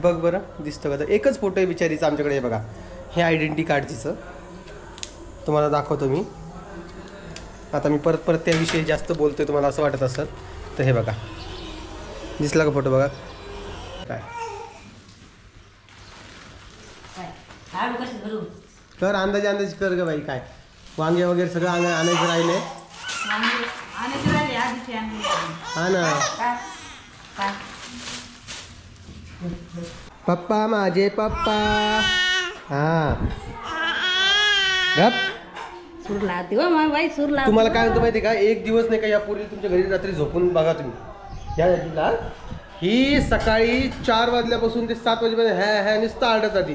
बघ बरं दिसतं का? तर एकच फोटो आहे बिचारीचा आमच्याकडे. हे बघा, हे आयडेंटिटी कार्ड तिचं तुम्हाला दाखवतो मी. आता मी परत परत त्याविषयी जास्त बोलतोय तुम्हाला असं वाटत असेल तर हे बघा, दिसला का फोटो? बघा काय कर, अंदाज कर ग बाई. काय वांगे वगैरे सगळं आणायचं राहिले. हा ना पप्पा, माझे पप्पा. हा गप. तुम्हाला काय म्हणतो माहिती का? एक दिवस नाही का या पूर्वी तुमच्या घरी रात्री झोपून बघा तुम्ही. या आजीला ही सकाळी 4 वाजल्यापासून ते 7 वाजेपर्यंत ह्या ह्या नुसतं आडत आधी.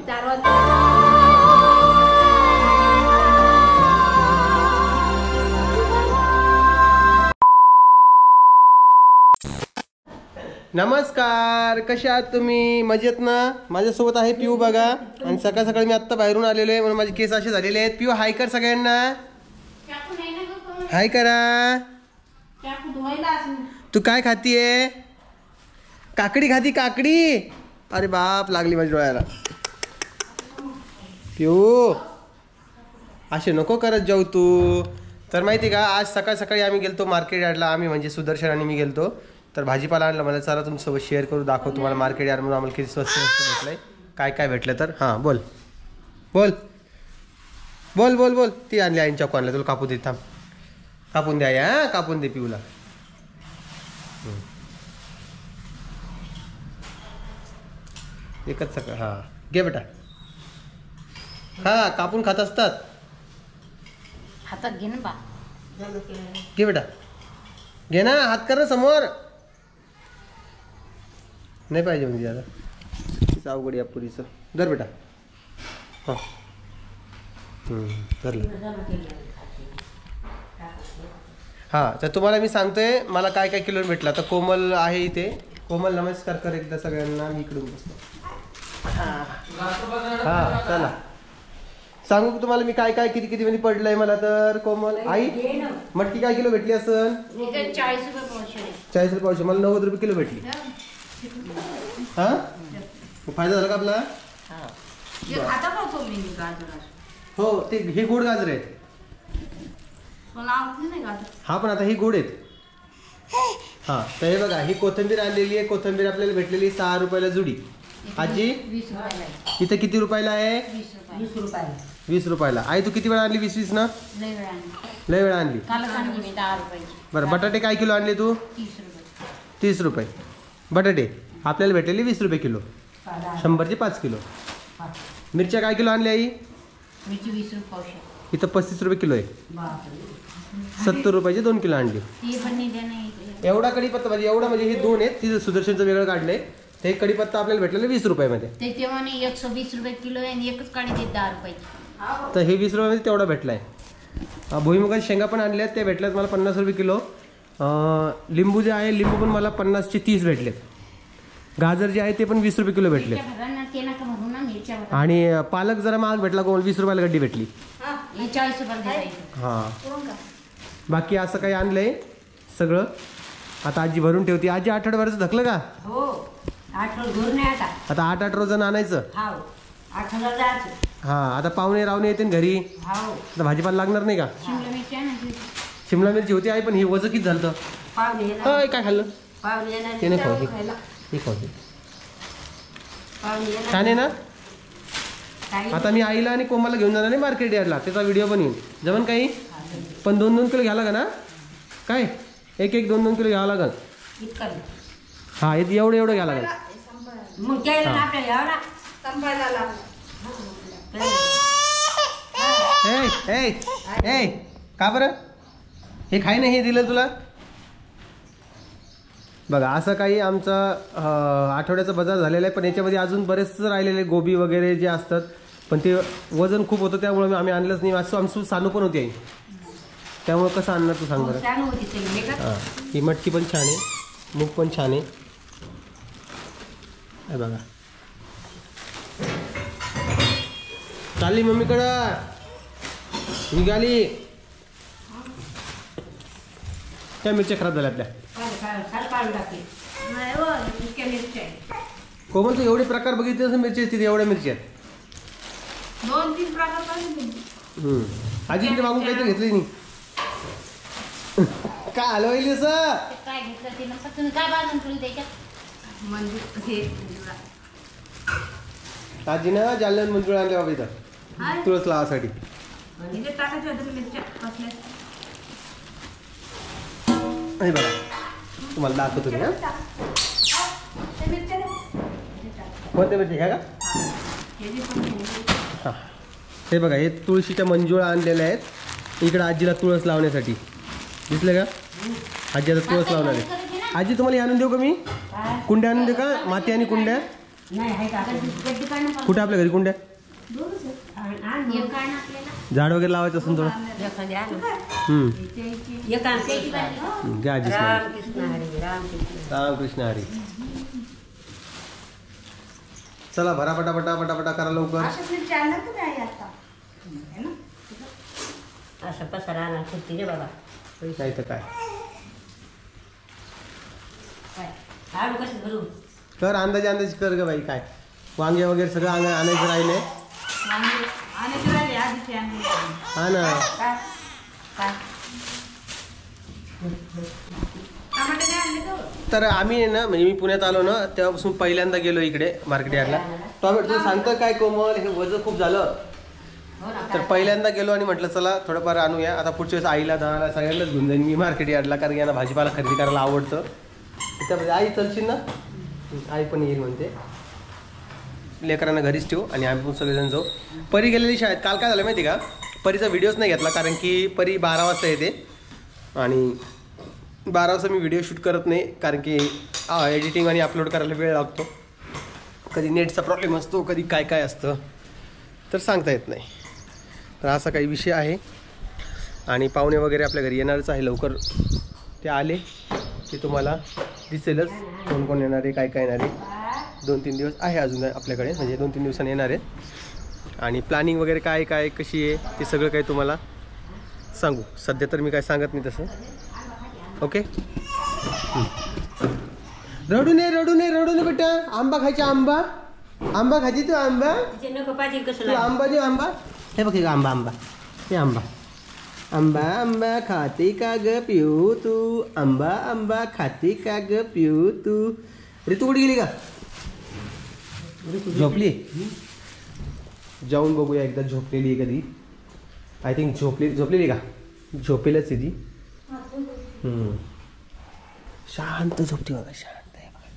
नमस्कार, कसे आहात तुम्ही? मजेत ना? माझ्यासोबत आहे पिऊ बघा. आणि सकाळ सकाळी मी आत्ता बाहेरून आलेलो आहे म्हणून माझे केस असे झालेले आहेत. पिऊ हाय कर सगळ्यांना, हाय करा. तू काय खातीये? काकडी खाती? काकडी? अरे बाप, लागली माझ्या डोळ्याला. पिऊ असे नको करत जाऊ तू. तर माहिती का, आज सकाळ सकाळी आम्ही गेलतो मार्केट यार्डला. आम्ही म्हणजे सुदर्शन आणि मी गेलतो. तर भाजीपाला आणलं. मला चला तुमच्यासोबत शेअर करू, दाखव तुम्हाला मार्केट यार्ड म्हणून आम्हाला किती स्वस्त भेटलंय, काय काय भेटलं. तर हां बोल बोल बोल बोल बोल. ती आणली आईन चाकू आणलं, तुला कापू दे. थांब, कापून द्या या, कापून दे पिऊला. एकच सकाळ. हां घे बेटा. हां कापून खात असतात. हातात घे ना बा. घे बेटा, घे ना, हात कर ना समोर. नाही पाहिजे म्हणजे आता तिचं अवघड या पुरीचं. धर बेटा. हां धरलं. हां तर तुम्हाला मी सांगतोय मला काय काय किलो भेटलं. आता कोमल आहे इथे. कोमल नमस्कार कर एकदा सगळ्यांना. मी इकडून बसतो. हां चला सांगू की तुम्हाला मी काय काय किती किती मध्ये पडलंय मला. तर कोमल आई, मटकी काय किलो भेटली असन? 40 रुपये पावशेर. 40 रुपये पावशेर. मला 90 रुपये किलो भेटली. हा फायदा झाला का आपला? हो ते हे गोड गाजर आहेत. हा पण आता ही गोड आहेत. हा तर हे बघा, ही कोथिंबीर आणलेली आहे. कोथिंबीर आपल्याला भेटलेली 6 रुपयाला जुडी. आजी 20 रुपयाला. इथं किती रुपयाला आहे? 20 रुपयाला. 20 रुपयाला. आई तू किती वेळा आणली? 20 ना? लय वेळा आणली. बरं बटाटे काय किलो आणले तू? 30 रुपये. बटाटे आपल्याला भेटलेले 20 रुपये किलो. 100चे 5 किलो. मिरच्या काय किलो आणल्या आई? मिरची 20 रुपये पावशेर. इथं 35 रुपये किलो आहे. 70 रुपयाचे 2 किलो आणले. एवढा कढीपत्ता म्हणजे एवढा म्हणजे हे 2 आहेत. तिथं सुदर्शनचं वेगळं काढलंय. ते कढीपत्ता आपल्याला भेटलेलं 20 रुपयामध्ये. ते तेव्हा 120 रुपये किलो आहे आणि एकच काढी देत 10 रुपयाची. तर हे 20 रुपयामध्ये तेवढा भेटलाय. भुईमुगाच्या शेंगा पण आणल्यात, त्या भेटल्यात मला 50 रुपये किलो. लिंबू जे आहे, लिंबू पण मला 50चे 30 भेटलेत. गाजर जे आहे ते पण 20 रुपये किलो भेटले. आणि पालक जरा महाग भेटला. कोण 20 रुपयाला गड्डी भेटली. 40 रुपये. हां बाकी असं काही आणलंय सगळं. आता आजी भरून ठेवते. आजी आठवड्याभराचं धकलं का? हो 8 रोज भरून आता. आता 8-8 रोज आणायचं. हाव 8,000 जायचं. हां आता पाहुणे रावणे येते घरी. हाव आता भाजीपाला लागणार नाही का? शिमला मिरची आहे ना. शिमला मिरची होती आई, पण ही वजन किती झालं? पावणे काय खाल्लं? पावणे ते नाही खाऊ. हे खाऊ. छान आहे ना? आता मी आईला आणि कोमाला घेऊन जाणार आहे मार्केट यार्डला. त्याचा व्हिडिओ पण येईल. जमन काही पण 2-2 किलो घ्यावं लागेल ना? काय 1-1 2-2 किलो घ्यावं लागेल. हा एवढं एवढं घ्यावं लागेल. का बरं हे खाय नाही? हे दिलं तुला. बघा असं काही आमचा आठवड्याचा बाजार झालेला आहे. पण याच्यामध्ये अजून बरेच राहिलेले गोबी वगैरे जे असतात, पण ते वजन खूप होतं त्यामुळे आम्ही आणलंच नाही. आमचं सानू पण होती आई, त्यामुळे कसं आणणार तू सांग बरं. हां ही मटकी पण छान आहे, मूग पण छान आहे. बघा चालली मम्मीकडं, निघाली. त्या मिरच्या खराब झाल्या आपल्या. कोमल तू एवढे प्रकार बघितले असं मिरची तिथे एवढ्या मिरच्या आहेत. 2-3 प्रकार पाहिजे. आजीने मागून काहीतरी घेतलं नाही. काय हलवायली असं ते काय घेतलं ते नंतर तुम्ही काय बांधून ठेवली त्याच्यात? म्हणजे हे आजीनं जालन्यात मंजुळा आणल्या बाबा इथं हाय. तुळस लावासाठी. इथे टाकायच्या होत्या मिरच्या कसल्या. हे बघा तुम्हाला दाखवतो मी. त्या मिरच्या द्या. कोणत्या मिरची ह्या का? हे जे पण आहे. हां हे बघा हे तुळशीच्या मंजुळा आणलेल्या आहेत इकडं आजीला तुळस लावण्यासाठी. दिसले का? आजी आता तुळस लावणार आहे. आजी तुम्हाला हे आणून देऊ का मी? कुंड्या आणून देऊ का? माती आणि कुंड्या गड्डी काढणं पाहू. कुठे आपल्या घरी कुंड्या? एक काढणं आपल्याला. झाड वगैरे लावायचं असेल थोडं. एखादी आणू. घ्या आजी रामकृष्ण हरी रामकृष्ण. रामकृष्ण हरी. चला भरा पटापटा पटापटा करा लवकर. अशाच मिरच्या आणणार तुम्ही आई आता है ना. असं पसारा आणा कुठती रे बाबा. नाही तर काय आडू कसं भरू. कर अंदाजे अंदाजे कर ग बाई. काय वांगे वगैरे सगळं आणायचं राहिले. आणि राहिले आधीचे आणले. हा ना. काय काय टमाटे नाही आणले का? तर आम्ही आहे ना म्हणजे मी पुण्यात आलो ना तेव्हापासून पहिल्यांदा गेलो इकडे मार्केट यार्डला. टॉमॅटो तुला सांगतं काय कोमल हे वजन खूप झालं तर पहिल्यांदा गेलो आणि म्हटलं चला थोडंफार आणूया. आता पुढच्या वेळेस आईला दादाला सगळ्यांनाच घेऊन जाईन मी मार्केट यार्डला कारण यांना भाजीपाला खरेदी करायला आवडतं. त्यामध्ये आई चलशील ना? आई पण येईल म्हणते. लेकरांना घरीच ठेवू आणि आम्ही पण सगळेजण जाऊ. परी गेलेली शाळेत. काल काय झालं माहिती का? परीचा व्हिडिओच नाही घेतला कारण की परी 12 वाजता येते आणि 12 वाजता मी व्हिडिओ शूट करत नाही कारण की एडिटिंग आणि अपलोड करायला वेळ लागतो. कधी नेटचा प्रॉब्लेम असतो कधी काय काय असतं तर सांगता येत नाही. तर असा काही विषय आहे आणि पाहुणे वगैरे आपल्या घरी येणारच आहे लवकर. ते आले की तुम्हाला दिसेलच कोण कोण येणार आहे काय काय येणार आहे. 2-3 दिवस आहे अजून आपल्याकडे म्हणजे 2-3 दिवसांनी येणार आहेत आणि प्लॅनिंग वगैरे काय काय कशी आहे ते सगळं काही तुम्हाला सांगू. सध्या तर मी काय सांगत नाही तसं. ओके. रडू नये बेटा. आंबा खायचा आंबा. आंबा खायची तू आंबा. तिचे नको पाहिजे कसं तू आंबा दे आंबा. हे बघ आंबा आंबा हे आंबा. आंबा आंबा खाते का ग पिऊ तू. आंबा आंबा खाते का ग पिऊ तू. ऋतू कुठे गेली का? झोपली. जाऊन बघूया एकदा झोपलेली आहे कधी. आय थिंक झोपलेली का? झोपेलच आहे ती. शांत झोपती बघा. शांत आहे बघा.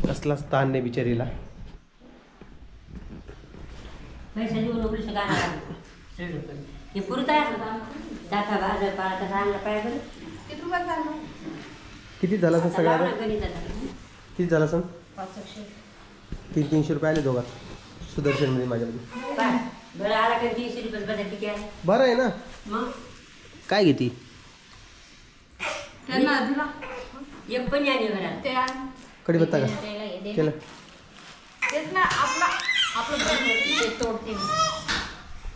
कसलाच ताण नाही बिचारीला. पैसा देऊन नोकरीचं गाणं हे पुरत आहे दाखा बाजार पाळता सांगला पाहिजे. किती रुपयात आणलं? किती झाला सर सगळ्या? गणितात किती झाला सर? 500. 300 रुपये आले दोघात सुदर्शनमध्ये माझ्यामध्ये. काय बरं आला का 300 रुपये बदल किती आहे बरं आहे ना. मग काय घेते? त्यांना दिला एक पण आली घरात. ते आण. कढीपत्ता का केलं? तेच ना आपलं ते तोडते मी.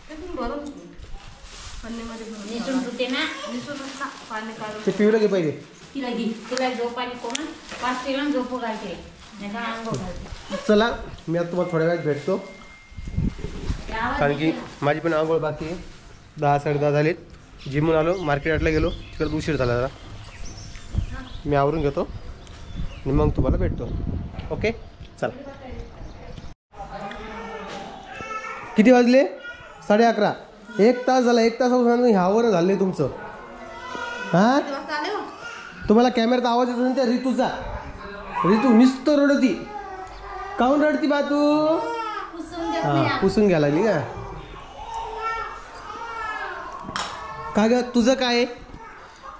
तेच भरून पन्नीमध्ये भरून निसून ठेवते ना. निसूनच ना पाणी काढून. ते पिवलं घे पहिले. तिला घे. तुला झोपाने कोण 5 किलो झोपू घालते नाही का अंघोळ घालते. चला मी आता तुम्हाला थोड्या वेळात भेटतो कारण की माझी पण आंघोळ बाकी आहे. 10-10:30 झालेत. जिमून आलो मार्केट यार्डला गेलो तिकडे उशीर झाला जरा. मी आवरून घेतो आणि मग तुम्हाला भेटतो. ओके चला. किती वाजले? 11:30. 1 तास झाला. 1 तासापासून ह्यावर झालं तुमचं. हां आले हो. तुम्हाला कॅमेऱ्यात आवाज येतो ना त्या ऋतूचा. ऋतू नुसतं रडती. काहून रडती बा तू? पुसून देत हां नाही. पुसून घ्यायला लागली का? काय ग तुझं काय?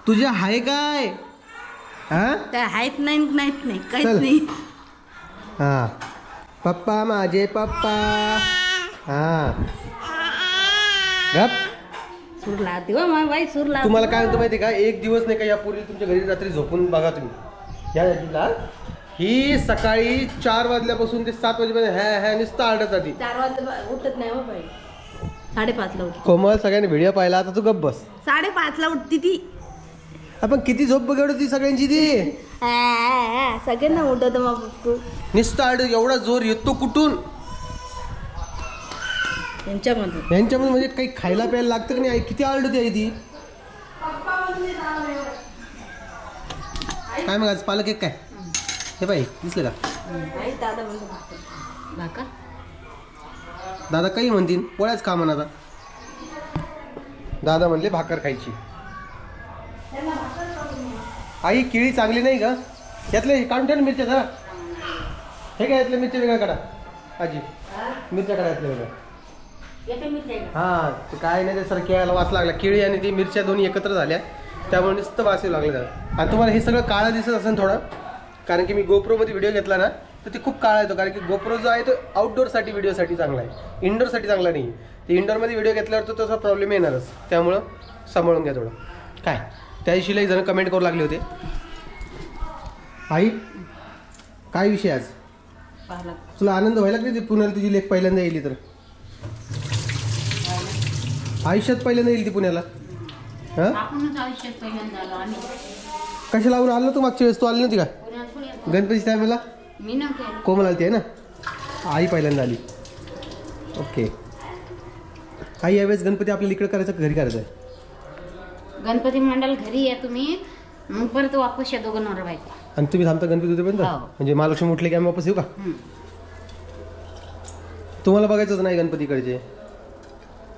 तुझं आहे काय? हां काय आहेत नाही काहीच चल. नाही. हां पप्पा माझे पप्पा. हां गप. सूर लावते हो मग बाई सूर लावते. तुम्हाला काय होतं माहिती आहे का? एक दिवस नाही का यापूर्वी तुमच्या घरी रात्री झोपून बघा तुम्ही. या यादीला ही सकाळी 4 वाजल्यापासून ते 7 वाजेपर्यंत ह्या नुसतं आडत जाते. 4 वाजता उठत नाही हो बाई. 5:30ला उठते. कोमल सगळ्यांनी व्हिडिओ पाहिला आता तू गप्प बस. 5:30ला उठती ती. आपण किती झोप बघत होती सगळ्यांची ती. सगळ्यांना उठवतो मग पप्पू नुसतं आड एवढा जोर येतो कुठून यांच्यामध्ये. यांच्यामध्ये म्हणजे काही खायला प्यायला लागतं की नाही आई? किती आरडती आहे ती. काय मग आज पालक एक काय हे बाई दिसलं का? आई दादा म्हणतो भाकर दादा काही म्हणतील पोळ्याच खा म्हणा. आता दादा म्हणले भाकर खायची. आई केळी चांगली नाही का? यातले काढून ठेव ना मिरच्या जरा. हे काय यातल्या मिरच्या वेगळ्या काढा आजी. मिरच्या काढा यातल्या वेगळ्या. हां ते काय नाही ते सर केळाला वास लागला. केळी आणि ती मिरच्या दोन्ही एकत्र झाल्या त्यामुळे नुसतं वास येऊ लागलं त्याला. आणि तुम्हाला हे सगळं काळं दिसत असेल थोडं कारण की मी गोप्रोमध्ये व्हिडिओ घेतला ना तर ते खूप काळा येतो कारण की गोप्रो जो आहे तो आउटडोअरसाठी व्हिडिओसाठी चांगला आहे, इनडोअरसाठी चांगला नाही. ते इंडोअरमध्ये व्हिडिओ घेतल्यावर तो तसा प्रॉब्लेम येणारच. त्यामुळं सांभाळून घ्या थोडं. काय त्या दिवशीलाही जण कमेंट करू लागले होते. आई काय विषय आज? तुला आनंद व्हायला लागले ते पुण्याला तुझी लेक पहिल्यांदा येईल तर? आयुष्यात पहिल्यांदा येईल ती पुण्याला? हां आपणच आयुष्यात पहिल्यांदा आलो आम्ही. कशा लावून आलो तू मागच्या वेळेस? तू आली नव्हती का पुण्यात थोडी आलो. गणपती टायमाला? मी नव्हते. कोमल आली आहे ना? आई पहिल्यांदा आली. ओके. आई यावेळेस गणपती आपल्याला इकडे करायचं घरी करायचं आहे? गणपती मंडळ घरी या तुम्ही मग परत वापस या दोघं नवरा बायको. आणि तुम्ही थांबता गणपती होतेपर्यंत? हो. म्हणजे महालक्ष्मी उठले की आम्ही वापस येऊ का? तुम्हाला बघायचंच नाही गणपतीकडचे?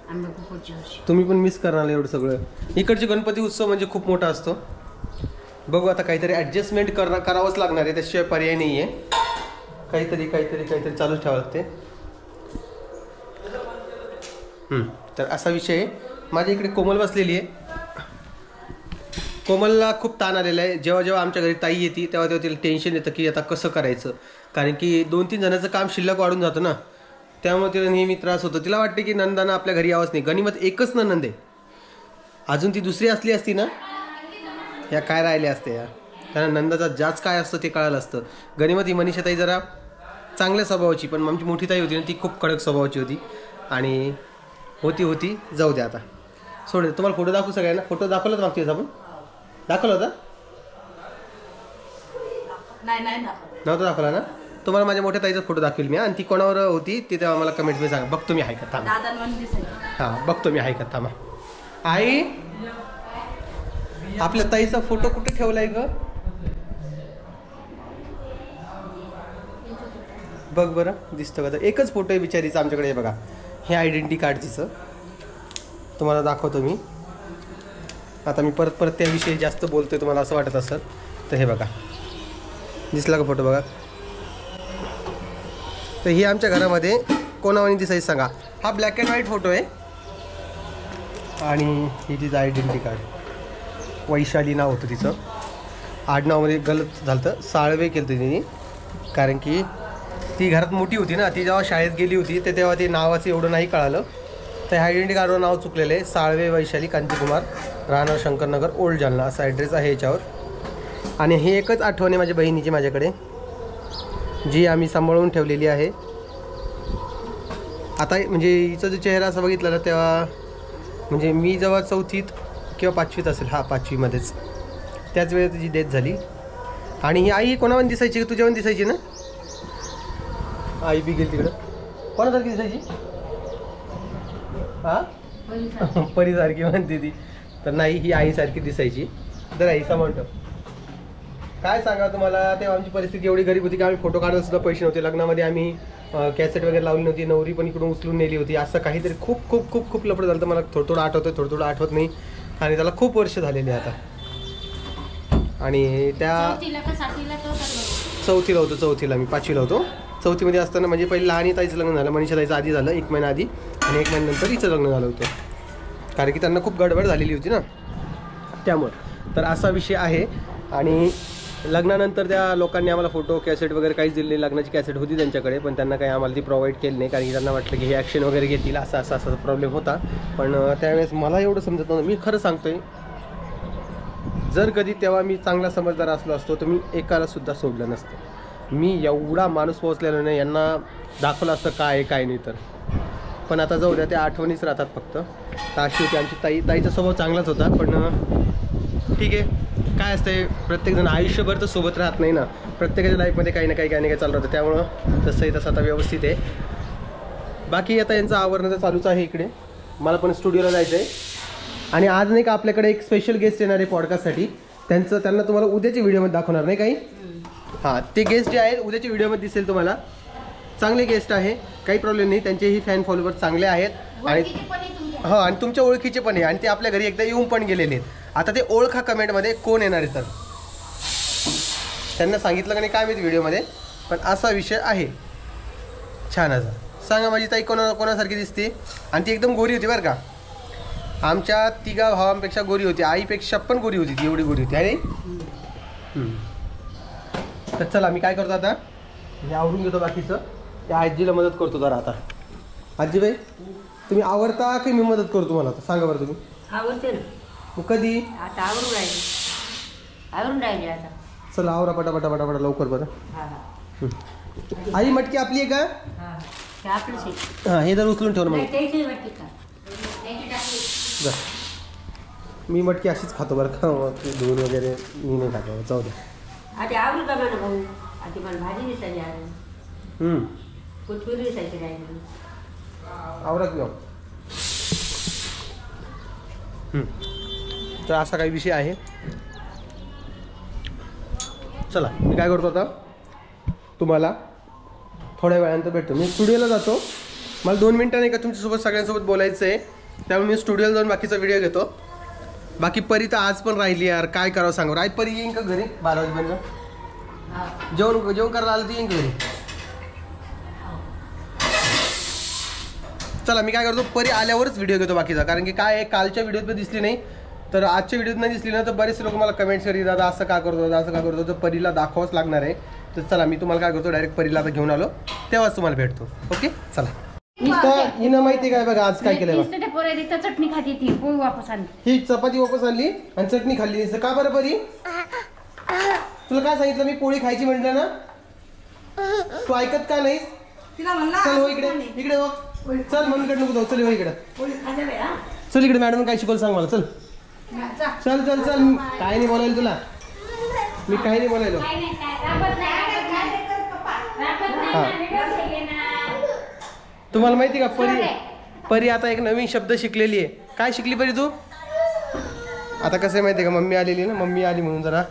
आम्ही बघू पुढच्या वर्षी. तुम्ही पण मिस करणार एवढं सगळं. इकडचे गणपती उत्सव म्हणजे खूप मोठा असतो. बघू आता काहीतरी ॲडजस्टमेंट करावंच लागणार आहे. त्याशिवाय पर्याय नाही आहे. काहीतरी चालूच ठेवावं लागते. तर असा विषय आहे. माझ्या इकडे कोमल बसलेली आहे. कोमलला खूप ताण आलेला आहे. जेव्हा जेव्हा आमच्या घरी ताई येते तेव्हा तिला टेन्शन येतं की आता कसं करायचं कारण की 2-3 जणांचं काम शिल्लक वाढून जातं ना. त्यामुळे तिला नेहमी त्रास होतो. तिला वाटते की नंदानं आपल्या घरी यावंच नाही. गणिमत एकच नंद आहे. अजून ती दुसरी असली असती ना ह्या काय राहिल्या असते या. कारण नंदाचा जाच काय असतं ते कळालं असतं. गणिमत ही मनीषाताई जरा चांगल्या स्वभावाची पण आमची मोठी ताई होती ना ती खूप कडक स्वभावाची होती आणि होती जाऊ द्या आता सोड. तुम्हाला फोटो दाखवू सगळ्यांना? फोटो दाखवलाच मागच्या वेळेस आपण? दाखवला होता? नाही नव्हता दाखवला ना? तुम्हाला माझ्या मोठ्या ताईचा फोटो दाखवेल मी. आणि ती कोणावर होती ते तेव्हा मला कमेंटमध्ये सांगा. बघतो मी आहे का थांबा. हां बघतो मी आहे का थांबा. आई आपल्या ताईचा फोटो कुठे ठेवलाय ग? बघ बरं दिसतं का? एकच फोटो आहे बिचारीचा आमच्याकडे. बघा हे आयडेंटिटी कार्ड तिचं तुम्हाला दाखवतो मी. आता मी परत त्याविषयी जास्त बोलतोय तुम्हाला असं वाटत असेल तर हे बघा दिसला का फोटो? बघा तर ही आमच्या घरामध्ये कोणावानी दिसायचं सांगा. हा ब्लॅक अँड व्हाईट फोटो आहे आणि ही तिचं आयडेंटिटी कार्ड. वैशाली नाव होतं तिचं. आडनावामध्ये गलत झालं होतं. साळवे केलं होतं तिने कारण की ती घरात मोठी होती ना. ती जेव्हा शाळेत गेली होती तर तेव्हा ते नावाचं एवढं नाही कळालं. तर आयडेंटिटी कार्डवर नाव चुकलेलं आहे. साळवे वैशाली कांतीकुमार राहणार शंकरनगर ओल्ड जालना असा ॲड्रेस आहे याच्यावर. आणि हे एकच आठवण आहे माझ्या बहिणीची माझ्याकडे जी आम्ही सांभाळून ठेवलेली आहे. आता म्हणजे हिचा जो चेहरा असा बघितला ना तेव्हा म्हणजे मी जेव्हा 4थीत किंवा 5वीत असेल. हां 5वीमध्येच त्याच वेळेत तिची डेथ झाली. आणि ही आई कोणावर दिसायची? तुझ्यावर दिसायची ना? आई बी गेली तिकडं. कोणासारखी दिसायची? हां परीसारखी म्हणते ती. तर नाही ही आईसारखी दिसायची. तर आई म्हणतो काय सांगा तुम्हाला. तेव्हा आमची परिस्थिती एवढी गरीब होती की आम्ही फोटो काढायला सुद्धा पैसे नव्हते. लग्नामध्ये आम्ही कॅसेट वगैरे लावली नव्हती. नवरी पण इकडून उचलून नेली होती. असं काहीतरी खूप खूप खूप खूप लफडं झालं. तर मला थोडं आठवतं थोडं आठवत नाही. आणि त्याला खूप वर्ष झालेली आता. आणि त्या 4थीला होतो. 4थीला मी 5वीला होतो. 4थीमध्ये असताना म्हणजे पहिले लहान ताईचं लग्न झालं. मनीषा ताईचं आधी झालं 1 महिना आधी आणि 1 महिन्यानंतर हिचं लग्न झालं होतं कारण की त्यांना खूप गडबड झालेली होती ना त्यामुळं. तर असा विषय आहे. आणि लग्नानंतर त्या लोकांनी आम्हाला फोटो कॅसेट वगैरे काहीच दिले नाही. लग्नाची कॅसेट होती त्यांच्याकडे पण त्यांना काही आम्हाला ती प्रोव्हाइड केली नाही कारण की त्यांना वाटलं की हे ॲक्शन वगैरे घेतील असा प्रॉब्लेम होता. पण त्यावेळेस मला एवढं समजत नव्हतं. मी खरं सांगतोय जर कधी तेव्हा मी चांगला समजदार असलो असतो तर मी एकाला सुद्धा सोडलं नसतं. मी एवढा माणूस पोहोचलेला नाही. यांना दाखवलं असतं काय आहे काय नाही तर. पण आता जाऊ द्या त्या आठवणीच राहतात फक्त. तर अशी होती आमची ताईचा स्वभाव चांगलाच होता पण ठीक आहे, काय असतंय प्रत्येकजण आयुष्यभर तर सोबत राहत नाही ना, प्रत्येकाच्या लाईफमध्ये काही ना काही चालू राहतं, त्यामुळं तसंही तसं आता व्यवस्थित आहे. बाकी आता यांचं आवरणं तर चालूच आहे इकडे. मला पण स्टुडिओला जायचं आहे. आणि आज नाही का आपल्याकडे एक स्पेशल गेस्ट येणार आहे पॉडकास्टसाठी. त्यांना तुम्हाला उद्याच्या व्हिडिओमध्ये दाखवणार नाही काही. हां, ते गेस्ट जे आहेत उद्याच्या व्हिडिओमध्ये दिसेल तुम्हाला. चांगले गेस्ट आहे, काही प्रॉब्लेम नाही. त्यांचेही फॅन फॉलोअर चांगले आहेत आणि हां, आणि तुमच्या ओळखीचे पण आहे आणि ते आपल्या घरी एकदा येऊन पण गेलेले आहेत. आता ते ओळखा कमेंटमध्ये कोण येणार आहे. तर त्यांना सांगितलं का नाही काय माहिती व्हिडिओमध्ये, पण असा विषय आहे छान असा. सांगा माझी ताई कोणासारखी दिसते. आणि ती एकदम गोरी होती बरं का, आमच्या तिघा भावांपेक्षा गोरी होती, आईपेक्षा पण गोरी होती ती, एवढी गोरी होती अरे. तर चला मी काय करतो आता, हे आवरून घेतो बाकीचं. त्या आजीला मदत करतो जरा आता. आजीबाई तुम्ही आवरता की मी मदत करतो तुम्हाला आता, सांगा बरं तुम्ही. आवडते ना, मग कधी आता आवरून राहिले आता. चला आवरा पटापटा लवकर बरं. हा हा आई मटकी आपली आहे का. हा, ते आपलंच आहे. हां, हे जर उचलून ठेवलं नाही, मग त्याची वाटते का? जा. मी मटकी अशीच खातो बरं का, धुवून वगैरे मी नाही खातो, जाऊ द्या. आधी आवरू का मला भाऊ, आधी मला भाजी दिसायची आहे, कोथिंबीर दिसायची राहिली. आवरा की जाऊ. तर असा काही विषय आहे. चला मी काय करतो आता, तुम्हाला थोड्या वेळानंतर भेटतो. मी स्टुडिओला जातो, मला 2 मिनटं नाही का तुमच्यासोबत सगळ्यांसोबत बोलायचं आहे, त्यामुळे मी स्टुडिओला जाऊन बाकीचा व्हिडिओ घेतो. बाकी परी तर आज पण राहिली यार, काय करावं सांगा. आई परी येईन का घरी 12 वाजेपर्यंत. जेवण करायला आलं तर येईन घरी. चला मी काय करतो, परी आल्यावरच व्हिडिओ घेतो बाकीचा, कारण की काय आहे कालच्या व्हिडिओत पण दिसली नाही, तर आजच्या व्हिडिओत नाही दिसली ना, तर बरेचसे लोक मला कमेंट्स करीत दादा असं का करतो, दादा असं का करतो, तर परीला दाखवावंच लागणार आहे. तर चला मी तुम्हाला काय करतो, डायरेक्ट परीला आता घेऊन आलो तेव्हाच तुम्हाला भेटतो. ओके चला. हिनं माहिती काय बघा आज काय केलं, चटणी खाती ती पोळी वापस आणली, ही चपाती वापस आणली आणि चटणी खाल्ली. का बरं परी, तुला काय सांगितलं मी पोळी खायची म्हटलं ना, तू ऐकत का नाहीस. चल हो इकडे हो, चल मम्मीकडे नको जाऊ, चल हो इकडे, चल इकडे. मॅडम काय शिकवलं सांग मला, चल चल चल चल. काय नाही बोलायला तुला, मी काही नाही बोलायलो. तुम्हाला माहिती का परी आता एक नवीन शब्द शिकलेली आहे. काय शिकली परी तू. आता कसं आहे माहिती आहे का, मम्मी आलेली ना, मम्मी आली म्हणून जरा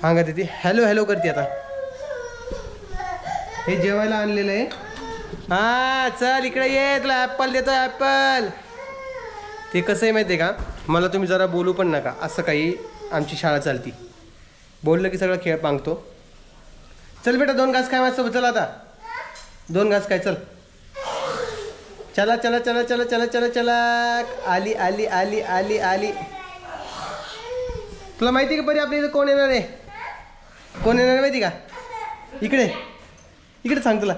सांगा ती हॅलो करते. आता हे जेवायला आणलेलं आहे. हा चल इकडे ये, तुला ॲपल देतो ॲपल. ते कसं आहे माहिती आहे का, मला तुम्ही जरा बोलू पण नका, असं काही आमची शाळा चालती. बोललं की सगळं खेळ पांगतो. चल बेटा 2 घास काय माझ्यासोबत, चल आता 2 घास काय, चल चला चला चला चला चला चला चला. आली आली आली आली आली. तुला माहिती का परी आपल्या इथं कोण येणार आहे, कोण येणार आहे माहिती का. इकडे सांग तुला,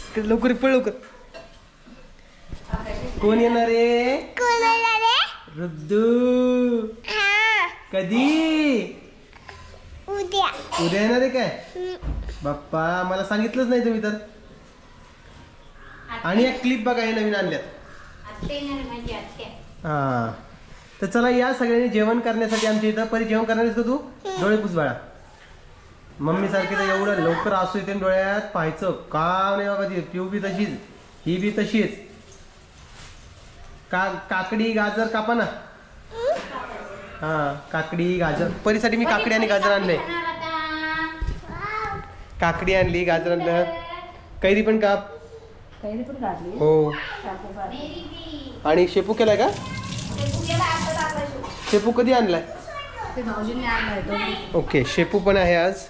इकडे लवकर पळ लवकर. कोण येणार आहे, रुद्दू. कधी, उद्या येणार आहे काय. बाप्पा मला सांगितलंच नाही तुम्ही तर. आणि एक क्लिप बघा हे नवीन आणल्यात. हा तर चला या सगळ्यांनी जेवण करण्यासाठी आमच्या इथं. परी जेवण करणार आहेस का तू, डोळे पुस बाळा. मम्मी सारखे तर एवढं लवकर असू येते डोळ्यात, पाहायचं का नाही बाबा. ती पिऊ बी तशीच, ही बी तशीच. काकडी गाजर कापा ना. हा काकडी गाजर, परीसाठी मी काकडी आणि गाजर आणलंय. काकडी आणली, गाजर आणलं, कैरी पण काप. हो आणि शेपू केलाय का, शेपू कधी आणलाय. ओके शेपू पण आहे आज.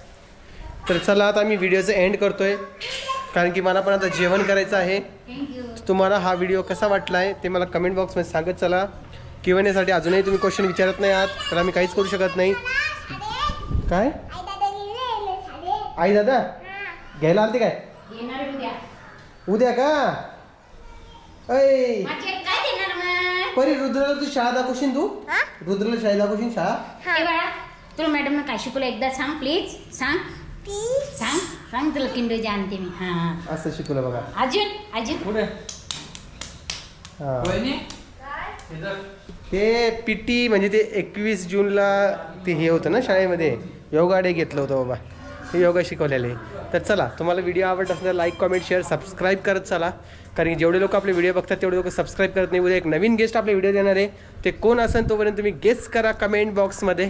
तर चला आता मी व्हिडिओचं एंड करतोय, कारण की मला पण आता जेवण करायचं आहे. तुम्हाला हा व्हिडिओ कसा वाटला आहे ते मला कमेंट बॉक्समध्ये सांगत चला. Q&A साठी अजूनही तुम्ही क्वेश्चन विचारत नाही आहात, तर आम्ही काहीच करू शकत नाही. काय आई दादा घ्यायला आलते काय, उद्या का. ऐ परी रुद्राला तू शाळा दाखवशील, तू रुद्राला शाळा दाखवशील शाळा. तुला मॅडम काय शिकवलं एकदा सांग प्लीज, सांग सांग सांग. तुला किंडर आणते मी. हा असं शिकवलं बघा. अजून पुढे ते PT म्हणजे ते 21 जूनला ते हे होतं ना शाळेमध्ये, योगा डे घेतलं होतं बाबा, हे योगा शिकवलेले. तर चला, तुम्हाला व्हिडिओ आवडत असेल तर लाईक, कमेंट, शेअर, सबस्क्राईब करत चला, कारण की जेवढे लोक आपले व्हिडिओ बघतात तेवढे लोक सबस्क्राईब करत नाही. उद्या एक नवीन गेस्ट आपले व्हिडिओ देणार आहे, ते कोण असेल तोपर्यंत तुम्ही गेस करा कमेंट बॉक्समध्ये,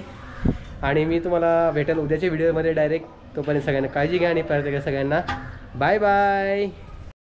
आणि मी तुम्हाला भेटेल उद्याच्या व्हिडिओमध्ये डायरेक्ट. तोपर्यंत सगळ्यांना काळजी घ्या आणि परत एकदा सगळ्यांना बाय बाय.